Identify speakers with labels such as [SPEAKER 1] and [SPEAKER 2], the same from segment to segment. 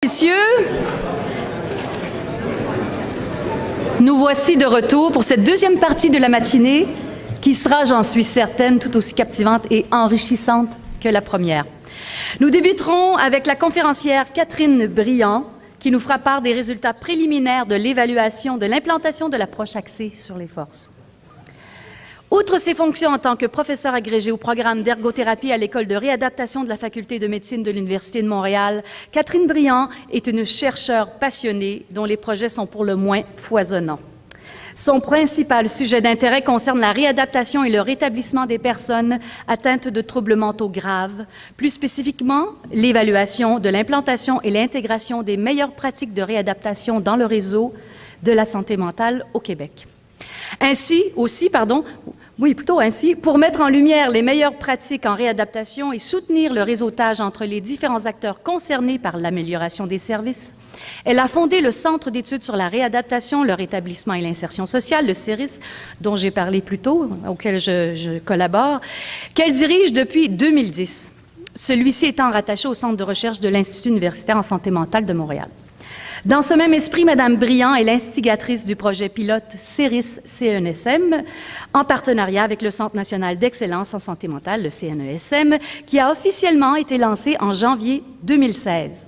[SPEAKER 1] Messieurs, nous voici de retour pour cette deuxième partie de la matinée qui sera, j'en suis certaine, tout aussi captivante et enrichissante que la première. Nous débuterons avec la conférencière Catherine Briand qui nous fera part des résultats préliminaires de l'évaluation de l'implantation de l'approche axée sur les forces. Outre ses fonctions en tant que professeur agrégé au programme d'ergothérapie à l'École de réadaptation de la Faculté de médecine de l'Université de Montréal, Catherine Briand est une chercheure passionnée dont les projets sont pour le moins foisonnants. Son principal sujet d'intérêt concerne la réadaptation et le rétablissement des personnes atteintes de troubles mentaux graves, plus spécifiquement l'évaluation de l'implantation et l'intégration des meilleures pratiques de réadaptation dans le réseau de la santé mentale au Québec. Ainsi, pour mettre en lumière les meilleures pratiques en réadaptation et soutenir le réseautage entre les différents acteurs concernés par l'amélioration des services, elle a fondé le Centre d'études sur la réadaptation, le rétablissement et l'insertion sociale, le CERIS, dont j'ai parlé plus tôt, auquel je collabore, qu'elle dirige depuis 2010. Celui-ci étant rattaché au Centre de recherche de l'Institut universitaire en santé mentale de Montréal. Dans ce même esprit, Mme Briand est l'instigatrice du projet pilote CERIS-CNESM, en partenariat avec le Centre national d'excellence en santé mentale, le CNESM, qui a officiellement été lancé en janvier 2016.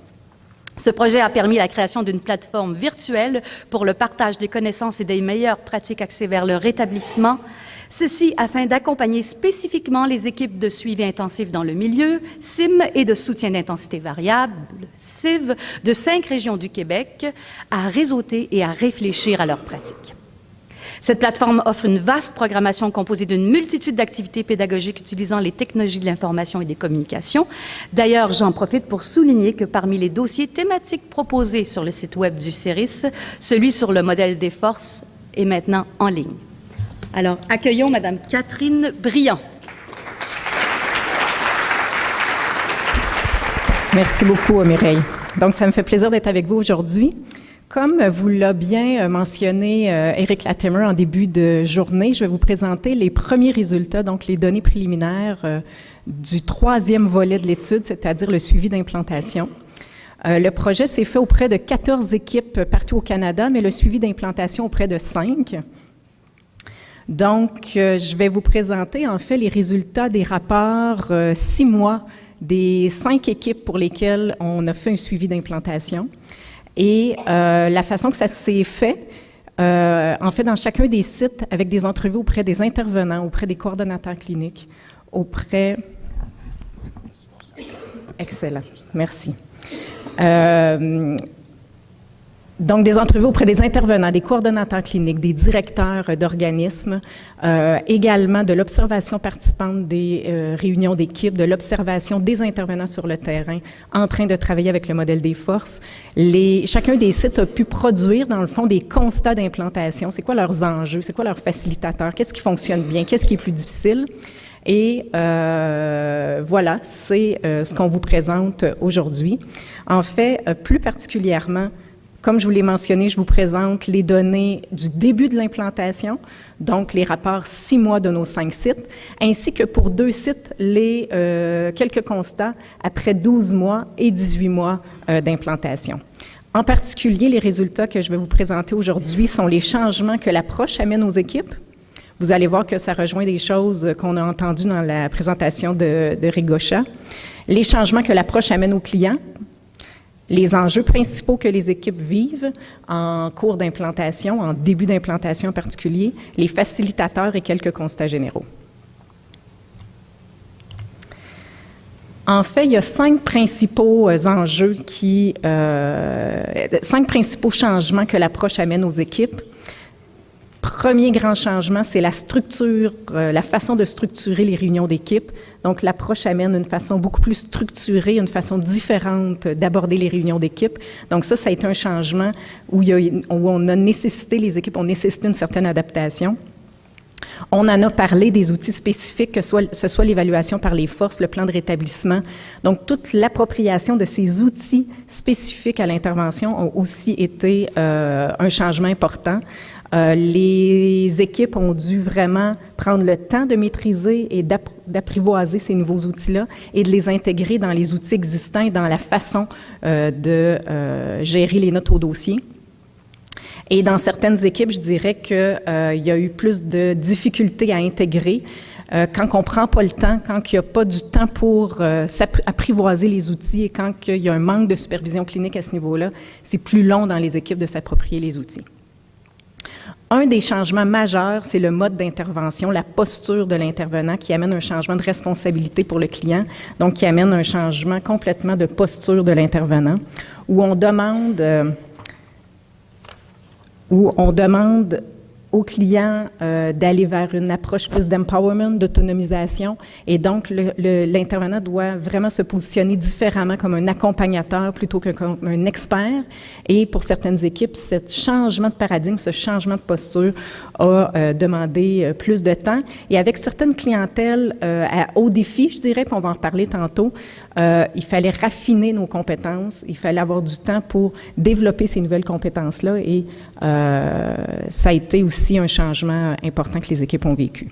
[SPEAKER 1] Ce projet a permis la création d'une plateforme virtuelle pour le partage des connaissances et des meilleures pratiques axées vers le rétablissement, ceci afin d'accompagner spécifiquement les équipes de suivi intensif dans le milieu, CIM, et de soutien d'intensité variable, CIV, de 5 régions du Québec, à réseauter et à réfléchir à leurs pratiques. Cette plateforme offre une vaste programmation composée d'une multitude d'activités pédagogiques utilisant les technologies de l'information et des communications. D'ailleurs, j'en profite pour souligner que parmi les dossiers thématiques proposés sur le site web du CERIS, celui sur le modèle des forces est maintenant en ligne. Alors, accueillons Mme Catherine Briand.
[SPEAKER 2] Merci beaucoup, Mireille. Donc, ça me fait plaisir d'être avec vous aujourd'hui. Comme vous l'a bien mentionné Éric Latimer en début de journée, je vais vous présenter les premiers résultats, donc les données préliminaires du 3e volet de l'étude, c'est-à-dire le suivi d'implantation. Le projet s'est fait auprès de 14 équipes partout au Canada, mais le suivi d'implantation auprès de 5. Donc, je vais vous présenter en fait les résultats des rapports 6 mois des 5 équipes pour lesquelles on a fait un suivi d'implantation. Et la façon que ça s'est fait, en fait, dans chacun des sites, avec des entrevues auprès des intervenants, auprès des coordonnateurs cliniques, auprès... Excellent, merci. Donc, des entrevues auprès des intervenants, des coordonnateurs cliniques, des directeurs d'organismes, également de l'observation participante des réunions d'équipe, de l'observation des intervenants sur le terrain en train de travailler avec le modèle des forces. Chacun des sites a pu produire, dans le fond, des constats d'implantation. C'est quoi leurs enjeux? C'est quoi leurs facilitateurs? Qu'est-ce qui fonctionne bien? Qu'est-ce qui est plus difficile? Et voilà, c'est ce qu'on vous présente aujourd'hui. En fait, plus particulièrement, comme je vous l'ai mentionné, je vous présente les données du début de l'implantation, donc les rapports 6 mois de nos 5 sites, ainsi que pour 2 sites, les quelques constats après 12 mois et 18 mois d'implantation. En particulier, les résultats que je vais vous présenter aujourd'hui sont les changements que l'approche amène aux équipes. Vous allez voir que ça rejoint des choses qu'on a entendues dans la présentation de Rigocha. Les changements que l'approche amène aux clients. Les enjeux principaux que les équipes vivent en cours d'implantation, en début d'implantation en particulier, les facilitateurs et quelques constats généraux. En fait, il y a 5 principaux enjeux 5 principaux changements que l'approche amène aux équipes. Premier grand changement, c'est la structure, la façon de structurer les réunions d'équipe. Donc, l'approche amène une façon beaucoup plus structurée, une façon différente d'aborder les réunions d'équipe. Donc, ça a été un changement où on a nécessité, les équipes ont nécessité une certaine adaptation. On en a parlé des outils spécifiques, que ce soit l'évaluation par les forces, le plan de rétablissement. Donc, toute l'appropriation de ces outils spécifiques à l'intervention ont aussi été un changement important. Les équipes ont dû vraiment prendre le temps de maîtriser et d'apprivoiser ces nouveaux outils-là et de les intégrer dans les outils existants et dans la façon de gérer les notes au dossier. Et dans certaines équipes, je dirais qu'il y a eu plus de difficultés à intégrer quand on ne prend pas le temps, quand il n'y a pas du temps pour apprivoiser les outils et quand il y a un manque de supervision clinique à ce niveau-là, c'est plus long dans les équipes de s'approprier les outils. Un des changements majeurs, c'est le mode d'intervention, la posture de l'intervenant qui amène un changement de responsabilité pour le client, donc qui amène un changement complètement de posture de l'intervenant, où on demande au client d'aller vers une approche plus d'empowerment, d'autonomisation. Et donc, l'intervenant doit vraiment se positionner différemment comme un accompagnateur plutôt que comme un expert. Et pour certaines équipes, ce changement de paradigme, ce changement de posture a demandé plus de temps. Et avec certaines clientèles à haut défi, je dirais, puis on va en reparler tantôt, il fallait raffiner nos compétences, il fallait avoir du temps pour développer ces nouvelles compétences-là et ça a été aussi un changement important que les équipes ont vécu.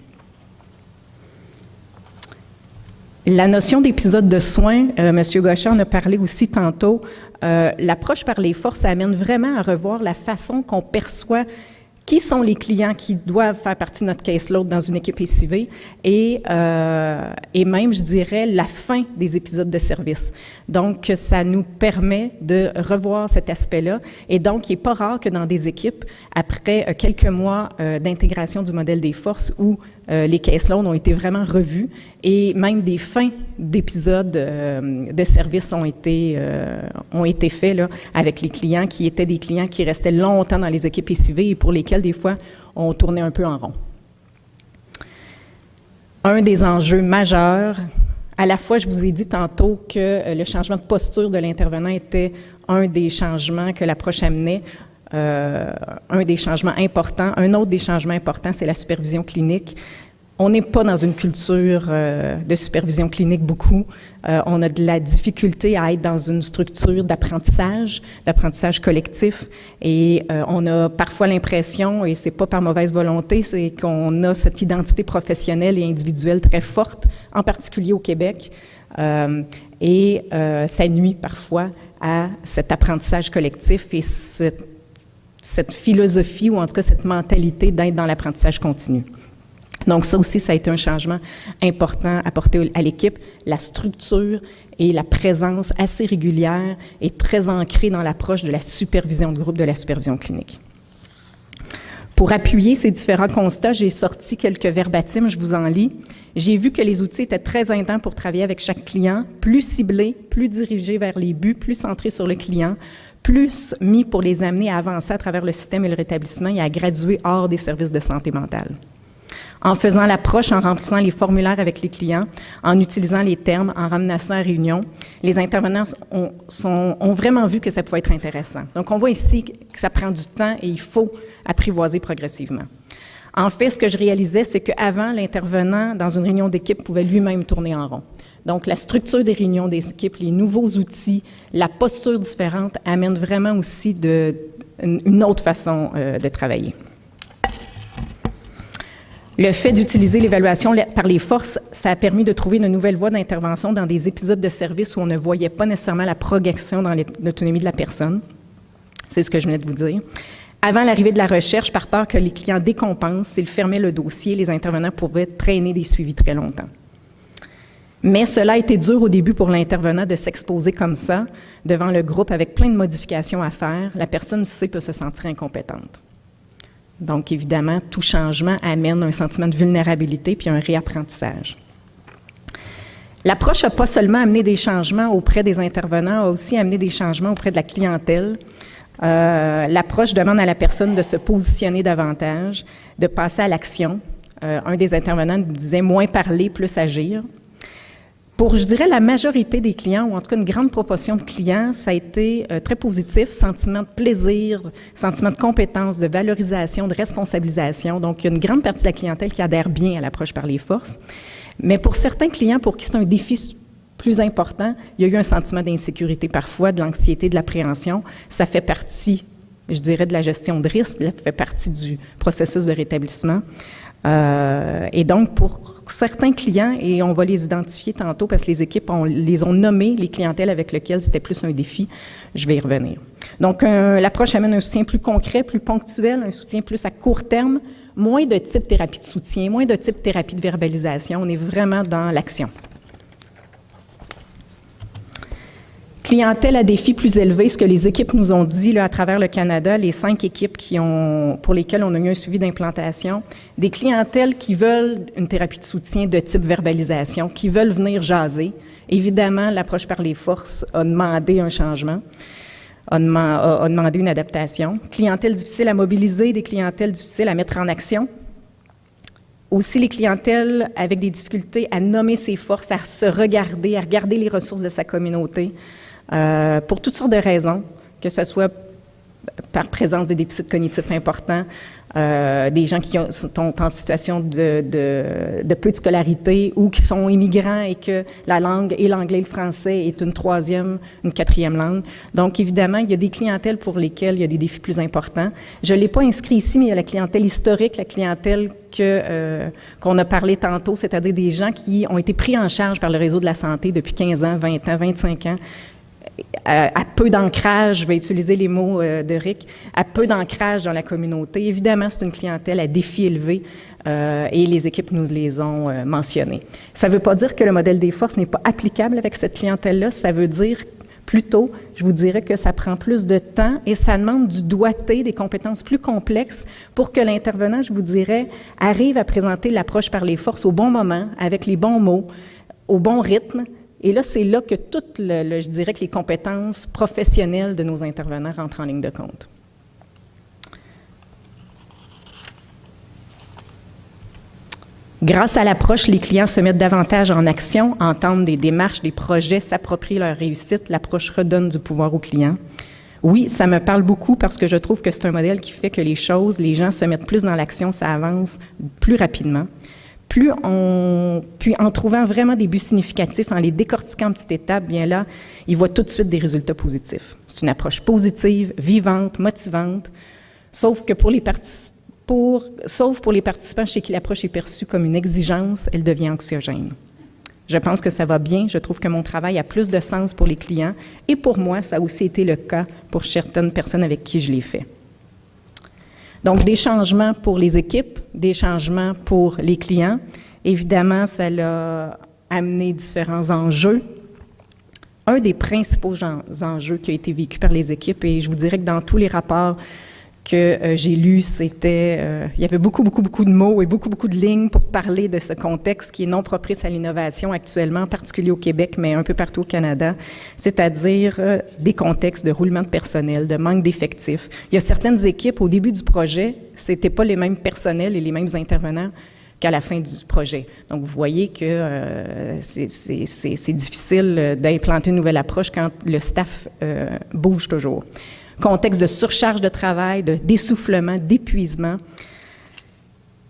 [SPEAKER 2] La notion d'épisode de soins, M. Gaucher en a parlé aussi tantôt, l'approche par les forces amène vraiment à revoir la façon qu'on perçoit qui sont les clients qui doivent faire partie de notre caseload dans une équipe SIV et même, je dirais, la fin des épisodes de service. Donc, ça nous permet de revoir cet aspect-là et donc, il n'est pas rare que dans des équipes, après quelques mois d'intégration du modèle des forces où les caseloads ont été vraiment revus et même des fins d'épisodes de service ont été faits là, avec les clients qui étaient des clients qui restaient longtemps dans les équipes SIV et pour lesquels, des fois, on tournait un peu en rond. Un des enjeux majeurs, à la fois, je vous ai dit tantôt que le changement de posture de l'intervenant était un des changements que l'approche amenait. Un des changements importants. Un autre des changements importants, c'est la supervision clinique. On n'est pas dans une culture de supervision clinique beaucoup. On a de la difficulté à être dans une structure d'apprentissage collectif. Et on a parfois l'impression, et c'est pas par mauvaise volonté, c'est qu'on a cette identité professionnelle et individuelle très forte, en particulier au Québec. Et ça nuit parfois à cet apprentissage collectif et cette philosophie, ou en tout cas cette mentalité d'être dans l'apprentissage continu. Donc ça aussi, ça a été un changement important apporté à l'équipe. La structure et la présence assez régulière et très ancrée dans l'approche de la supervision de groupe, de la supervision clinique. Pour appuyer ces différents constats, j'ai sorti quelques verbatims, je vous en lis. J'ai vu que les outils étaient très intents pour travailler avec chaque client, plus ciblés, plus dirigés vers les buts, plus centrés sur le client, plus mis pour les amener à avancer à travers le système et le rétablissement et à graduer hors des services de santé mentale. En faisant l'approche, en remplissant les formulaires avec les clients, en utilisant les termes, en ramenant ça à réunion, les intervenants ont vraiment vu que ça pouvait être intéressant. Donc, on voit ici que ça prend du temps et il faut apprivoiser progressivement. En fait, ce que je réalisais, c'est qu'avant, l'intervenant dans une réunion d'équipe pouvait lui-même tourner en rond. Donc, la structure des réunions des équipes, les nouveaux outils, la posture différente amènent vraiment aussi une autre façon de travailler. Le fait d'utiliser l'évaluation par les forces, ça a permis de trouver une nouvelle voie d'intervention dans des épisodes de service où on ne voyait pas nécessairement la progression dans l'autonomie de la personne. C'est ce que je venais de vous dire. Avant l'arrivée de la recherche, par peur que les clients décompensent, s'ils fermaient le dossier, les intervenants pouvaient traîner des suivis très longtemps. Mais cela a été dur au début pour l'intervenant de s'exposer comme ça, devant le groupe avec plein de modifications à faire. La personne, peut se sentir incompétente. Donc, évidemment, tout changement amène un sentiment de vulnérabilité puis un réapprentissage. L'approche n'a pas seulement amené des changements auprès des intervenants, a aussi amené des changements auprès de la clientèle. L'approche demande à la personne de se positionner davantage, de passer à l'action. Un des intervenants disait « moins parler, plus agir ». Pour, je dirais, la majorité des clients, ou en tout cas une grande proportion de clients, ça a été très positif, sentiment de plaisir, sentiment de compétence, de valorisation, de responsabilisation. Donc, il y a une grande partie de la clientèle qui adhère bien à l'approche par les forces. Mais pour certains clients, pour qui c'est un défi plus important, il y a eu un sentiment d'insécurité parfois, de l'anxiété, de l'appréhension. Ça fait partie, je dirais, de la gestion de risque. Ça fait partie du processus de rétablissement. Et donc, pour certains clients, et on va les identifier tantôt parce que les équipes les ont nommés, les clientèles avec lesquelles c'était plus un défi, je vais y revenir. Donc, l'approche amène un soutien plus concret, plus ponctuel, un soutien plus à court terme, moins de type thérapie de soutien, moins de type thérapie de verbalisation. On est vraiment dans l'action. Clientèle à défis plus élevés, ce que les équipes nous ont dit là, à travers le Canada, les 5 équipes pour lesquelles on a eu un suivi d'implantation, des clientèles qui veulent une thérapie de soutien de type verbalisation, qui veulent venir jaser. Évidemment, l'approche par les forces a demandé un changement, a demandé une adaptation. Clientèle difficile à mobiliser, des clientèles difficiles à mettre en action. Aussi, les clientèles avec des difficultés à nommer ses forces, à se regarder, à regarder les ressources de sa communauté, pour toutes sortes de raisons, que ce soit par présence de déficits cognitifs importants, des gens qui sont en situation de peu de scolarité ou qui sont immigrants et que la langue et l'anglais et le français est une troisième, une quatrième langue. Donc, évidemment, il y a des clientèles pour lesquelles il y a des défis plus importants. Je ne l'ai pas inscrit ici, mais il y a la clientèle historique, la clientèle qu'on a parlé tantôt, c'est-à-dire des gens qui ont été pris en charge par le réseau de la santé depuis 15 ans, 20 ans, 25 ans, à peu d'ancrage, je vais utiliser les mots de Rick, à peu d'ancrage dans la communauté. Évidemment, c'est une clientèle à défi élevé et les équipes nous les ont mentionnés. Ça ne veut pas dire que le modèle des forces n'est pas applicable avec cette clientèle-là, ça veut dire plutôt, je vous dirais que ça prend plus de temps et ça demande du doigté, des compétences plus complexes pour que l'intervenant, je vous dirais, arrive à présenter l'approche par les forces au bon moment, avec les bons mots, au bon rythme. Et là, c'est là que toutes, je dirais que les compétences professionnelles de nos intervenants rentrent en ligne de compte. Grâce à l'approche, les clients se mettent davantage en action, entament des démarches, des projets, s'approprient leur réussite. L'approche redonne du pouvoir aux clients. Oui, ça me parle beaucoup parce que je trouve que c'est un modèle qui fait que les gens se mettent plus dans l'action, ça avance plus rapidement. Puis en trouvant vraiment des buts significatifs, en les décortiquant en petites étapes, bien là, ils voient tout de suite des résultats positifs. C'est une approche positive, vivante, motivante, sauf pour les participants chez qui l'approche est perçue comme une exigence, elle devient anxiogène. Je pense que ça va bien, je trouve que mon travail a plus de sens pour les clients et pour moi, ça a aussi été le cas pour certaines personnes avec qui je l'ai fait. Donc, des changements pour les équipes, des changements pour les clients. Évidemment, ça a amené différents enjeux. Un des principaux enjeux qui a été vécu par les équipes, et je vous dirais que dans tous les rapports que j'ai lus, il y avait beaucoup de mots et beaucoup de lignes pour parler de ce contexte qui est non propice à l'innovation actuellement, en particulier au Québec, mais un peu partout au Canada, c'est-à-dire des contextes de roulement de personnel, de manque d'effectifs. Il y a certaines équipes, au début du projet, c'était pas les mêmes personnels et les mêmes intervenants qu'à la fin du projet. Donc, vous voyez que c'est difficile d'implanter une nouvelle approche quand le staff bouge toujours. Contexte de surcharge de travail, d'essoufflement, d'épuisement.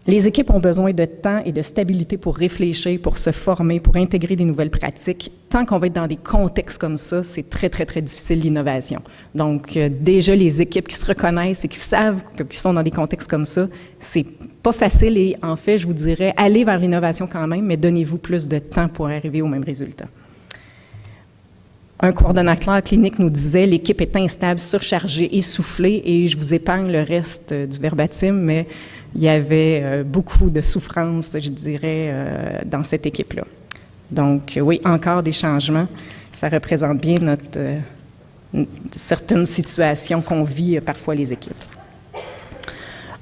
[SPEAKER 2] Les équipes ont besoin de temps et de stabilité pour réfléchir, pour se former, pour intégrer des nouvelles pratiques. Tant qu'on va être dans des contextes comme ça, c'est très difficile l'innovation. Donc, déjà, les équipes qui se reconnaissent et qui savent qu'ils sont dans des contextes comme ça, c'est pas facile et en fait, je vous dirais, allez vers l'innovation quand même, mais donnez-vous plus de temps pour arriver au même résultat. Un coordonnateur clinique nous disait « L'équipe est instable, surchargée, essoufflée » et je vous épargne le reste du verbatim, mais il y avait beaucoup de souffrance, je dirais, dans cette équipe-là. Donc, oui, encore des changements. Ça représente bien certaines situations qu'on vit parfois les équipes.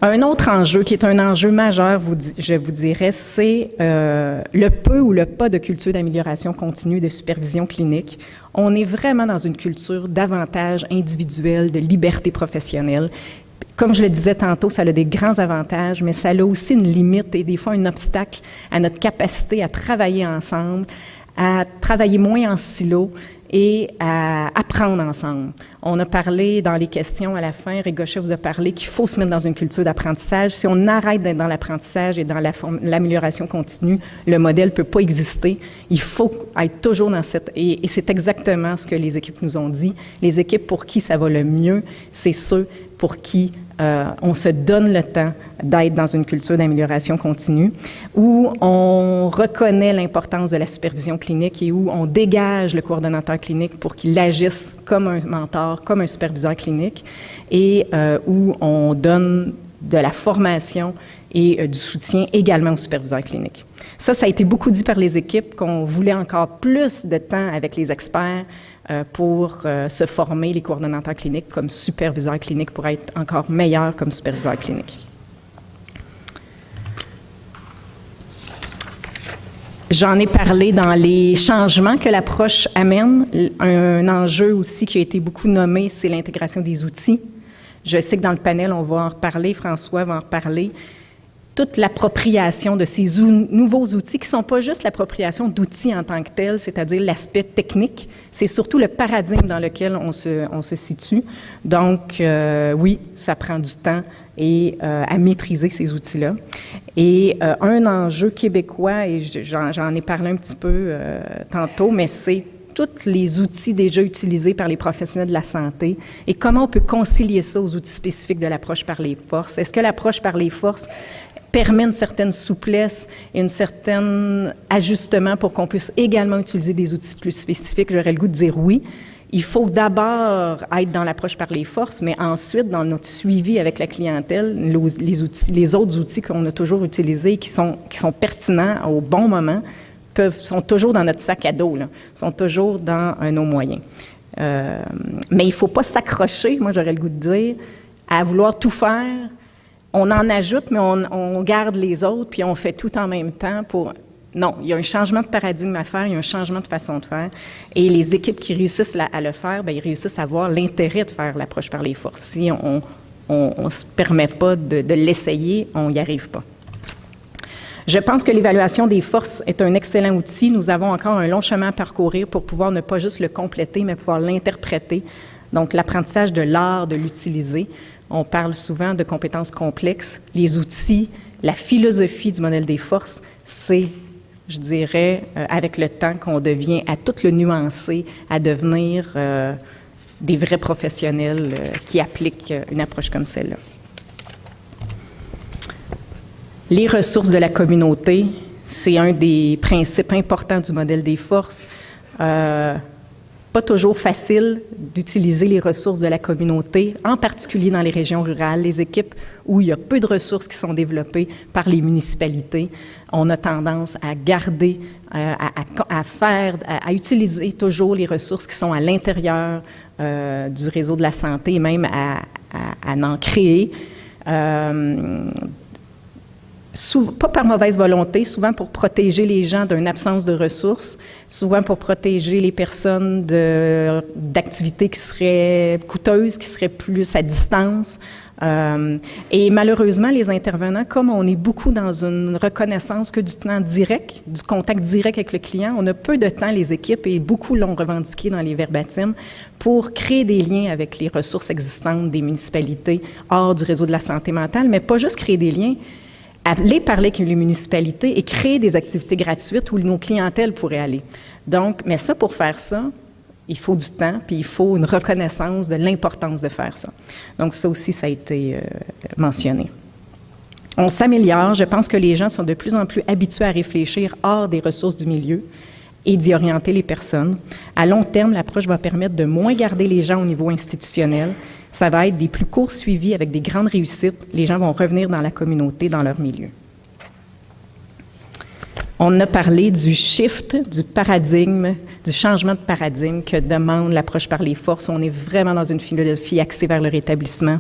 [SPEAKER 2] Un autre enjeu, qui est un enjeu majeur, je vous dirais, c'est le peu ou le pas de culture d'amélioration continue de supervision clinique. On est vraiment dans une culture davantage individuelle, de liberté professionnelle. Comme je le disais tantôt, ça a des grands avantages, mais ça a aussi une limite et des fois un obstacle à notre capacité à travailler ensemble, à travailler moins en silo et à apprendre ensemble. On a parlé dans les questions à la fin, Régochet vous a parlé qu'il faut se mettre dans une culture d'apprentissage. Si on arrête d'être dans l'apprentissage et dans l'amélioration continue, le modèle ne peut pas exister. Il faut être toujours dans cette... Et c'est exactement ce que les équipes nous ont dit. Les équipes pour qui ça va le mieux, c'est ceux pour qui on se donne le temps d'être dans une culture d'amélioration continue, où on reconnaît l'importance de la supervision clinique et où on dégage le coordonnateur clinique pour qu'il agisse comme un mentor, comme un superviseur clinique, et où on donne de la formation et du soutien également aux superviseurs cliniques. Ça a été beaucoup dit par les équipes, qu'on voulait encore plus de temps avec les experts pour se former, les coordonnateurs cliniques, comme superviseurs cliniques, pour être encore meilleurs comme superviseurs cliniques. J'en ai parlé dans les changements que l'approche amène. Un enjeu aussi qui a été beaucoup nommé, c'est l'intégration des outils. Je sais que dans le panel, on va en reparler, François va en reparler. Toute l'appropriation de ces nouveaux outils, qui ne sont pas juste l'appropriation d'outils en tant que tels, c'est-à-dire l'aspect technique, c'est surtout le paradigme dans lequel on se situe. Donc, oui, ça prend du temps et à maîtriser ces outils-là. Et un enjeu québécois, et j'en ai parlé un petit peu tantôt, mais c'est tous les outils déjà utilisés par les professionnels de la santé et comment on peut concilier ça aux outils spécifiques de l'approche par les forces. Est-ce que l'approche par les forces permet une certaine souplesse et un certain ajustement pour qu'on puisse également utiliser des outils plus spécifiques? J'aurais le goût de dire oui. Il faut d'abord être dans l'approche par les forces, mais ensuite, dans notre suivi avec la clientèle, les autres outils qu'on a toujours utilisés, qui sont pertinents au bon moment, sont toujours dans notre sac à dos, là, sont toujours dans nos moyens. Mais il ne faut pas s'accrocher, moi j'aurais le goût de dire, à vouloir tout faire. On en ajoute, mais on garde les autres, puis on fait tout en même temps pour... Non, il y a un changement de paradigme à faire, il y a un changement de façon de faire. Et les équipes qui réussissent à le faire, bien, ils réussissent à voir l'intérêt de faire l'approche par les forces. Si on ne se permet pas de l'essayer, on n'y arrive pas. Je pense que l'évaluation des forces est un excellent outil. Nous avons encore un long chemin à parcourir pour pouvoir ne pas juste le compléter, mais pouvoir l'interpréter. Donc, l'apprentissage de l'art de l'utiliser. On parle souvent de compétences complexes. Les outils, la philosophie du modèle des forces, c'est, je dirais, avec le temps qu'on devient à tout le nuancer, à devenir des vrais professionnels qui appliquent une approche comme celle-là. Les ressources de la communauté, c'est un des principes importants du modèle des forces. Pas toujours facile d'utiliser les ressources de la communauté, en particulier dans les régions rurales, les équipes où il y a peu de ressources qui sont développées par les municipalités. On a tendance à garder, à utiliser toujours les ressources qui sont à l'intérieur du réseau de la santé, et même à en créer. Pas par mauvaise volonté, souvent pour protéger les gens d'une absence de ressources, souvent pour protéger les personnes d'activités qui seraient coûteuses, qui seraient plus à distance. Et malheureusement, les intervenants, comme on est beaucoup dans une reconnaissance que du temps direct, du contact direct avec le client, on a peu de temps, les équipes, et beaucoup l'ont revendiqué dans les verbatims, pour créer des liens avec les ressources existantes des municipalités hors du réseau de la santé mentale, mais pas juste créer des liens, aller parler avec les municipalités et créer des activités gratuites où nos clientèles pourraient aller. Donc, mais ça, pour faire ça, il faut du temps, puis il faut une reconnaissance de l'importance de faire ça. Donc, ça aussi, ça a été mentionné. On s'améliore. Je pense que les gens sont de plus en plus habitués à réfléchir hors des ressources du milieu et d'y orienter les personnes. À long terme, l'approche va permettre de moins garder les gens au niveau institutionnel. Ça va être des plus courts suivis avec des grandes réussites. Les gens vont revenir dans la communauté, dans leur milieu. On a parlé du shift, du paradigme, du changement de paradigme que demande l'approche par les forces. On est vraiment dans une philosophie axée vers le rétablissement.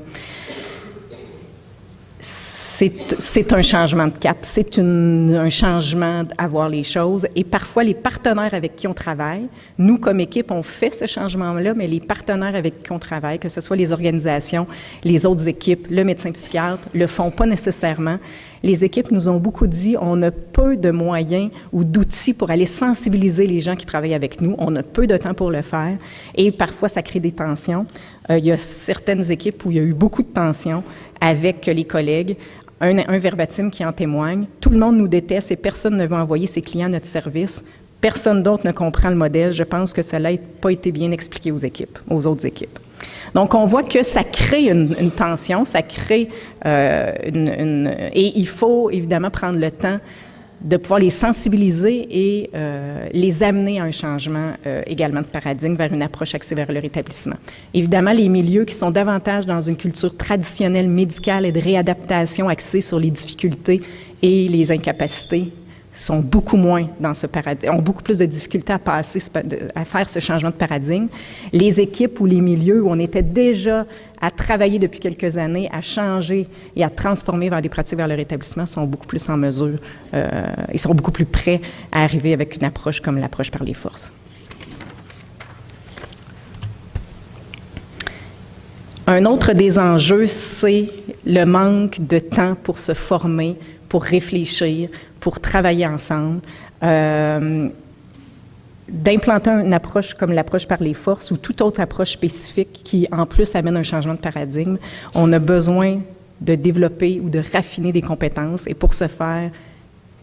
[SPEAKER 2] C'est un changement de cap, c'est un changement à voir les choses. Et parfois, les partenaires avec qui on travaille, nous, comme équipe, on fait ce changement-là, mais les partenaires avec qui on travaille, que ce soit les organisations, les autres équipes, le médecin psychiatre, le font pas nécessairement. Les équipes nous ont beaucoup dit, on a peu de moyens ou d'outils pour aller sensibiliser les gens qui travaillent avec nous. On a peu de temps pour le faire et parfois, ça crée des tensions. Il y a certaines équipes où il y a eu beaucoup de tensions avec les collègues. Un verbatim qui en témoigne. Tout le monde nous déteste et personne ne veut envoyer ses clients à notre service. Personne d'autre ne comprend le modèle. Je pense que ça n'a pas été bien expliqué aux autres équipes. Donc, on voit que ça crée une tension, ça crée et il faut évidemment prendre le temps de pouvoir les sensibiliser et les amener à un changement également de paradigme vers une approche axée vers le rétablissement. Évidemment, les milieux qui sont davantage dans une culture traditionnelle médicale et de réadaptation axée sur les difficultés et les incapacités sont beaucoup moins dans ce paradigme, ont beaucoup plus de difficultés à faire ce changement de paradigme. Les équipes ou les milieux où on était déjà à travailler depuis quelques années, à changer et à transformer vers des pratiques vers le rétablissement sont beaucoup plus en mesure, ils sont beaucoup plus prêts à arriver avec une approche comme l'approche par les forces. Un autre des enjeux, c'est le manque de temps pour se former, pour réfléchir, pour travailler ensemble, d'implanter une approche comme l'approche par les forces ou toute autre approche spécifique qui, en plus, amène un changement de paradigme. On a besoin de développer ou de raffiner des compétences et pour ce faire,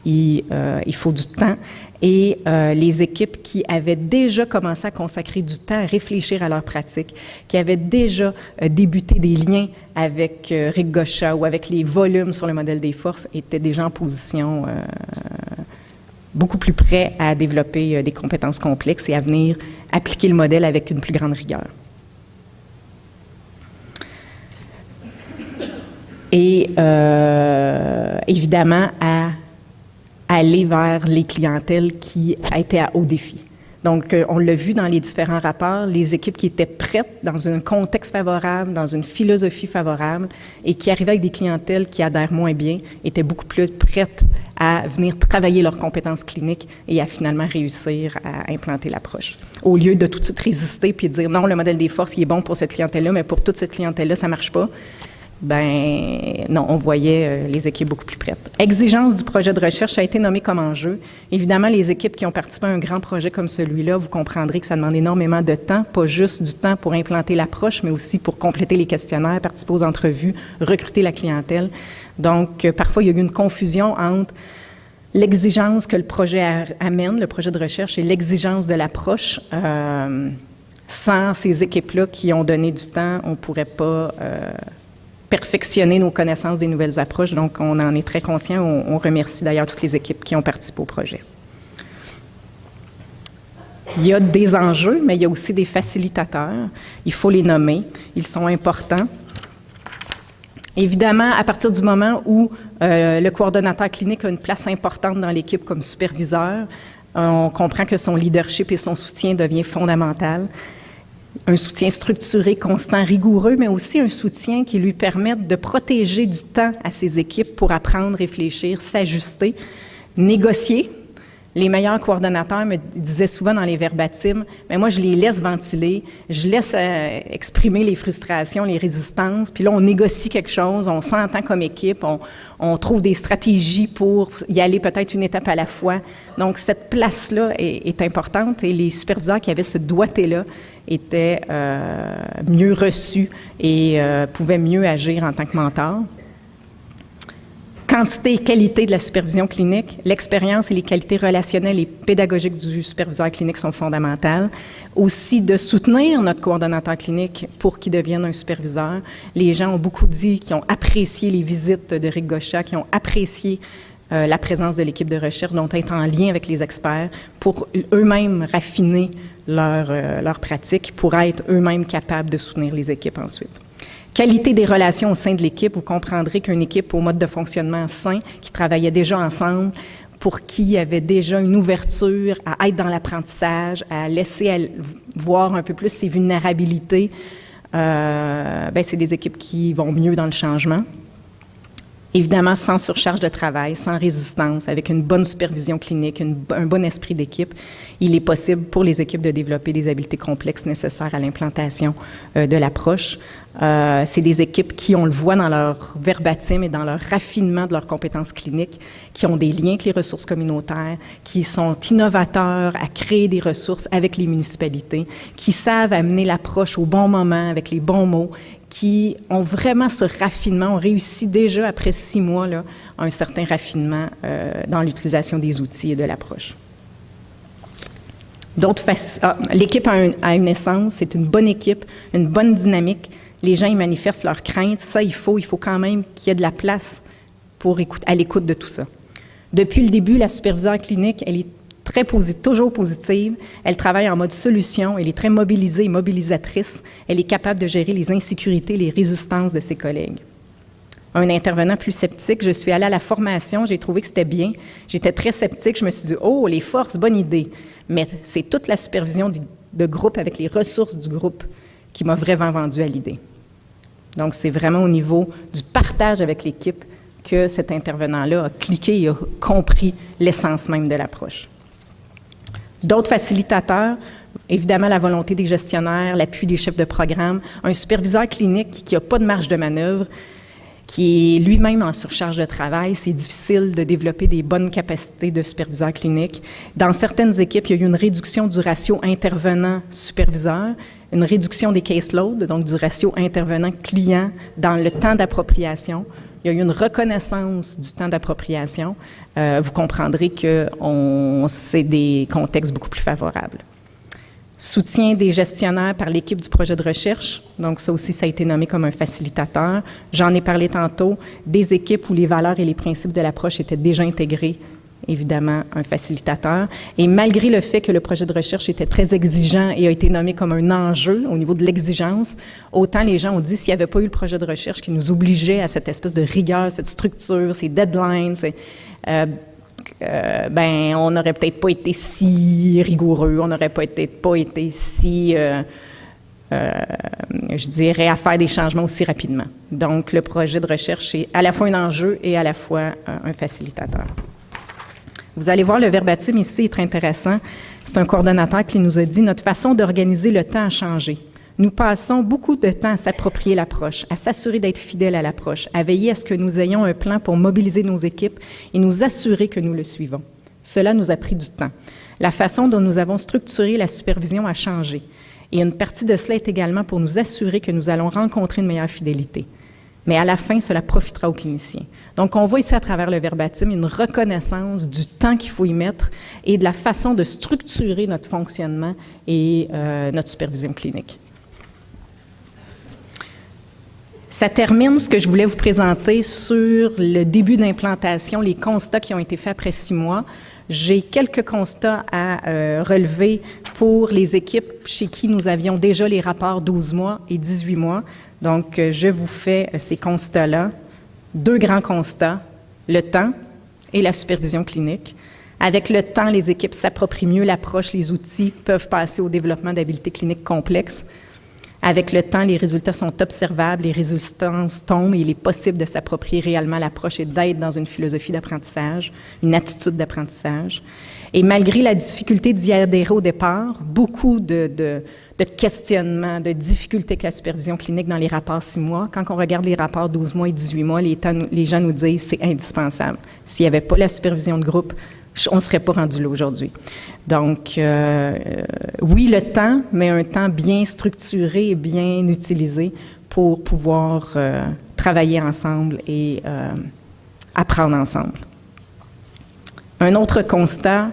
[SPEAKER 2] il faut du temps. Et les équipes qui avaient déjà commencé à consacrer du temps à réfléchir à leurs pratiques, qui avaient déjà débuté des liens avec Rick Goscha ou avec les volumes sur le modèle des forces, étaient déjà en position beaucoup plus prêts à développer des compétences complexes et à venir appliquer le modèle avec une plus grande rigueur. Et évidemment, à aller vers les clientèles qui étaient à haut défi. Donc, on l'a vu dans les différents rapports, les équipes qui étaient prêtes dans un contexte favorable, dans une philosophie favorable et qui arrivaient avec des clientèles qui adhèrent moins bien, étaient beaucoup plus prêtes à venir travailler leurs compétences cliniques et à finalement réussir à implanter l'approche. Au lieu de tout de suite résister puis de dire non, le modèle des forces, il est bon pour cette clientèle-là, mais pour toute cette clientèle-là, ça ne marche pas. Ben non, on voyait les équipes beaucoup plus prêtes. Exigence du projet de recherche a été nommé comme enjeu. Évidemment, les équipes qui ont participé à un grand projet comme celui-là, vous comprendrez que ça demande énormément de temps, pas juste du temps pour implanter l'approche, mais aussi pour compléter les questionnaires, participer aux entrevues, recruter la clientèle. Donc, parfois, il y a eu une confusion entre l'exigence que le projet amène, le projet de recherche, et l'exigence de l'approche. Sans ces équipes-là qui ont donné du temps, on ne pourrait pas perfectionner nos connaissances des nouvelles approches. Donc, on en est très conscient. On remercie d'ailleurs toutes les équipes qui ont participé au projet. Il y a des enjeux, mais il y a aussi des facilitateurs. Il faut les nommer. Ils sont importants. Évidemment, à partir du moment où le coordonnateur clinique a une place importante dans l'équipe comme superviseur, on comprend que son leadership et son soutien deviennent fondamental. Un soutien structuré, constant, rigoureux, mais aussi un soutien qui lui permette de protéger du temps à ses équipes pour apprendre, réfléchir, s'ajuster, négocier. Les meilleurs coordonnateurs me disaient souvent dans les verbatims, mais moi, je les laisse ventiler, je laisse exprimer les frustrations, les résistances, puis là, on négocie quelque chose, on s'entend comme équipe, on trouve des stratégies pour y aller peut-être une étape à la fois. Donc, cette place-là est importante et les superviseurs qui avaient ce doigté-là étaient mieux reçus et pouvaient mieux agir en tant que mentors. Quantité et qualité de la supervision clinique, l'expérience et les qualités relationnelles et pédagogiques du superviseur clinique sont fondamentales. Aussi, de soutenir notre coordonnateur clinique pour qu'il devienne un superviseur. Les gens ont beaucoup dit qu'ils ont apprécié les visites de Rick Goscha, qui ont apprécié la présence de l'équipe de recherche, dont être en lien avec les experts pour eux-mêmes raffiner leur pratique, pour être eux-mêmes capables de soutenir les équipes ensuite. Qualité des relations au sein de l'équipe, vous comprendrez qu'une équipe au mode de fonctionnement sain, qui travaillait déjà ensemble, pour qui il y avait déjà une ouverture à être dans l'apprentissage, à laisser voir un peu plus ses vulnérabilités, c'est des équipes qui vont mieux dans le changement. Évidemment, sans surcharge de travail, sans résistance, avec une bonne supervision clinique, un bon esprit d'équipe, il est possible pour les équipes de développer des habiletés complexes nécessaires à l'implantation de l'approche. C'est des équipes qui, on le voit dans leur verbatim et dans leur raffinement de leurs compétences cliniques, qui ont des liens avec les ressources communautaires, qui sont innovateurs à créer des ressources avec les municipalités, qui savent amener l'approche au bon moment, avec les bons mots, qui ont vraiment ce raffinement, ont réussi déjà après 6 mois là, un certain raffinement dans l'utilisation des outils et de l'approche. L'équipe a une essence, c'est une bonne équipe, une bonne dynamique. Les gens, ils manifestent leurs craintes. Ça, il faut quand même qu'il y ait de la place à l'écoute de tout ça. Depuis le début, la superviseure clinique, elle est toujours positive. Elle travaille en mode solution. Elle est très mobilisée et mobilisatrice. Elle est capable de gérer les insécurités, les résistances de ses collègues. Un intervenant plus sceptique, je suis allée à la formation, j'ai trouvé que c'était bien. J'étais très sceptique, je me suis dit « Oh, les forces, bonne idée ». Mais c'est toute la supervision de groupe avec les ressources du groupe qui m'a vraiment vendu à l'idée. Donc, c'est vraiment au niveau du partage avec l'équipe que cet intervenant-là a cliqué et a compris l'essence même de l'approche. D'autres facilitateurs, évidemment la volonté des gestionnaires, l'appui des chefs de programme, un superviseur clinique qui n'a pas de marge de manœuvre, qui est lui-même en surcharge de travail. C'est difficile de développer des bonnes capacités de superviseur clinique. Dans certaines équipes, il y a eu une réduction du ratio intervenant-superviseur, une réduction des caseloads, donc du ratio intervenant-client dans le temps d'appropriation. Il y a eu une reconnaissance du temps d'appropriation. Vous comprendrez que c'est des contextes beaucoup plus favorables. Soutien des gestionnaires par l'équipe du projet de recherche. Donc, ça aussi, ça a été nommé comme un facilitateur. J'en ai parlé tantôt. Des équipes où les valeurs et les principes de l'approche étaient déjà intégrés. Évidemment, un facilitateur. Et malgré le fait que le projet de recherche était très exigeant et a été nommé comme un enjeu au niveau de l'exigence, autant les gens ont dit s'il n'y avait pas eu le projet de recherche qui nous obligeait à cette espèce de rigueur, cette structure, ces deadlines, on n'aurait peut-être pas été si rigoureux, on n'aurait peut-être pas été si, je dirais, à faire des changements aussi rapidement. Donc, le projet de recherche est à la fois un enjeu et à la fois un facilitateur. Vous allez voir, le verbatim ici est très intéressant. C'est un coordonnateur qui nous a dit « Notre façon d'organiser le temps a changé. Nous passons beaucoup de temps à s'approprier l'approche, à s'assurer d'être fidèles à l'approche, à veiller à ce que nous ayons un plan pour mobiliser nos équipes et nous assurer que nous le suivons. Cela nous a pris du temps. La façon dont nous avons structuré la supervision a changé. Et une partie de cela est également pour nous assurer que nous allons rencontrer une meilleure fidélité. Mais à la fin, cela profitera aux cliniciens. » Donc, on voit ici à travers le verbatim une reconnaissance du temps qu'il faut y mettre et de la façon de structurer notre fonctionnement et notre supervision clinique. Ça termine ce que je voulais vous présenter sur le début d'implantation, les constats qui ont été faits après 6 mois. J'ai quelques constats à relever pour les équipes chez qui nous avions déjà les rapports 12 mois et 18 mois. Donc, je vous fais ces constats-là. 2 grands constats, le temps et la supervision clinique. Avec le temps, les équipes s'approprient mieux l'approche, les outils peuvent passer au développement d'habiletés cliniques complexes. Avec le temps, les résultats sont observables, les résistances tombent et il est possible de s'approprier réellement l'approche et d'être dans une philosophie d'apprentissage, une attitude d'apprentissage. Et malgré la difficulté d'y adhérer au départ, beaucoup de questionnements, de difficultés avec la supervision clinique dans les rapports 6 mois. Quand on regarde les rapports 12 mois et 18 mois, les gens nous disent que c'est indispensable. S'il n'y avait pas la supervision de groupe, on ne serait pas rendu là aujourd'hui. Donc, oui, le temps, mais un temps bien structuré et bien utilisé pour pouvoir travailler ensemble et apprendre ensemble. Un autre constat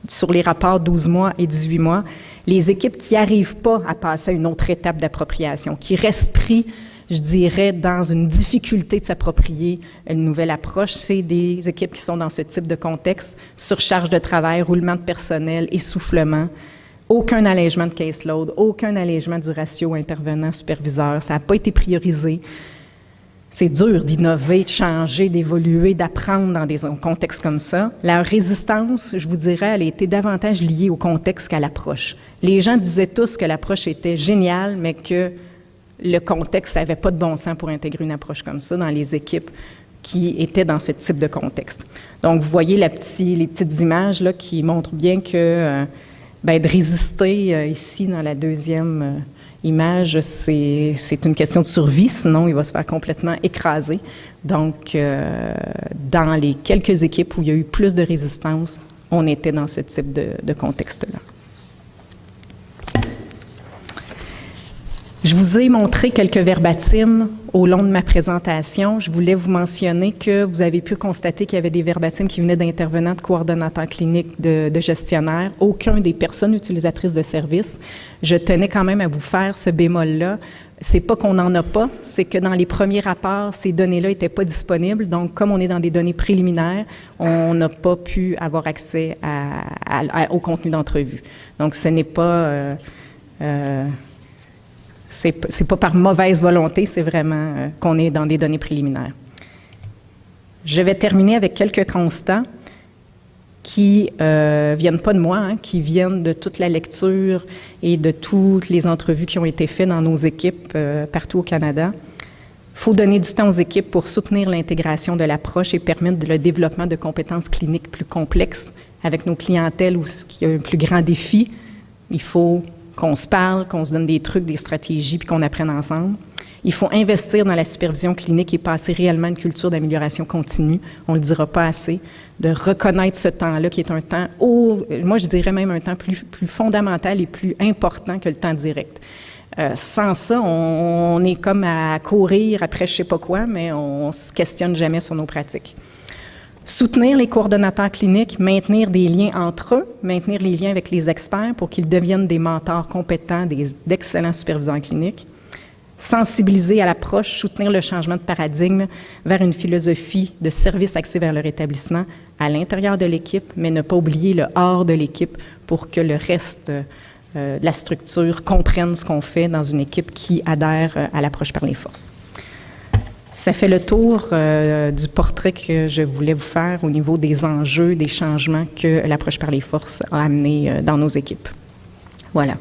[SPEAKER 2] sur les rapports 12 mois et 18 mois, les équipes qui n'arrivent pas à passer à une autre étape d'appropriation, qui restent pris, je dirais, dans une difficulté de s'approprier une nouvelle approche, c'est des équipes qui sont dans ce type de contexte, surcharge de travail, roulement de personnel, essoufflement, aucun allègement de caseload, aucun allègement du ratio intervenant-superviseur, ça n'a pas été priorisé. C'est dur d'innover, de changer, d'évoluer, d'apprendre dans des contextes comme ça. La résistance, je vous dirais, elle a été davantage liée au contexte qu'à l'approche. Les gens disaient tous que l'approche était géniale, mais que le contexte n'avait pas de bon sens pour intégrer une approche comme ça dans les équipes qui étaient dans ce type de contexte. Donc, vous voyez les petites images là, qui montrent bien que de résister ici dans la deuxième image, c'est une question de survie, sinon il va se faire complètement écraser. Donc, dans les quelques équipes où il y a eu plus de résistance, on était dans ce type de contexte-là. Je vous ai montré quelques verbatims au long de ma présentation. Je voulais vous mentionner que vous avez pu constater qu'il y avait des verbatims qui venaient d'intervenants, de coordonnateurs cliniques, de gestionnaires, aucun des personnes utilisatrices de services. Je tenais quand même à vous faire ce bémol-là. C'est pas qu'on n'en a pas, c'est que dans les premiers rapports, ces données-là n'étaient pas disponibles. Donc, comme on est dans des données préliminaires, on n'a pas pu avoir accès au contenu d'entrevue. Donc, ce n'est pas... c'est pas par mauvaise volonté, c'est vraiment qu'on est dans des données préliminaires. Je vais terminer avec quelques constats qui viennent pas de moi, hein, qui viennent de toute la lecture et de toutes les entrevues qui ont été faites dans nos équipes partout au Canada. Il faut donner du temps aux équipes pour soutenir l'intégration de l'approche et permettre le développement de compétences cliniques plus complexes avec nos clientèles où il y a un plus grand défi. Il faut qu'on se parle, qu'on se donne des trucs, des stratégies, puis qu'on apprenne ensemble. Il faut investir dans la supervision clinique et passer réellement une culture d'amélioration continue. On ne le dira pas assez. De reconnaître ce temps-là qui est un temps, moi je dirais même un temps plus fondamental et plus important que le temps direct. Sans ça, on est comme à courir après je sais pas quoi, mais on ne se questionne jamais sur nos pratiques. Soutenir les coordonnateurs cliniques, maintenir des liens entre eux, maintenir les liens avec les experts pour qu'ils deviennent des mentors compétents, d'excellents superviseurs cliniques. Sensibiliser à l'approche, soutenir le changement de paradigme vers une philosophie de service axé vers le rétablissement à l'intérieur de l'équipe, mais ne pas oublier le hors de l'équipe pour que le reste de la structure comprenne ce qu'on fait dans une équipe qui adhère à l'approche par les forces. Ça fait le tour du portrait que je voulais vous faire au niveau des enjeux, des changements que l'approche par les forces a amenés dans nos équipes. Voilà.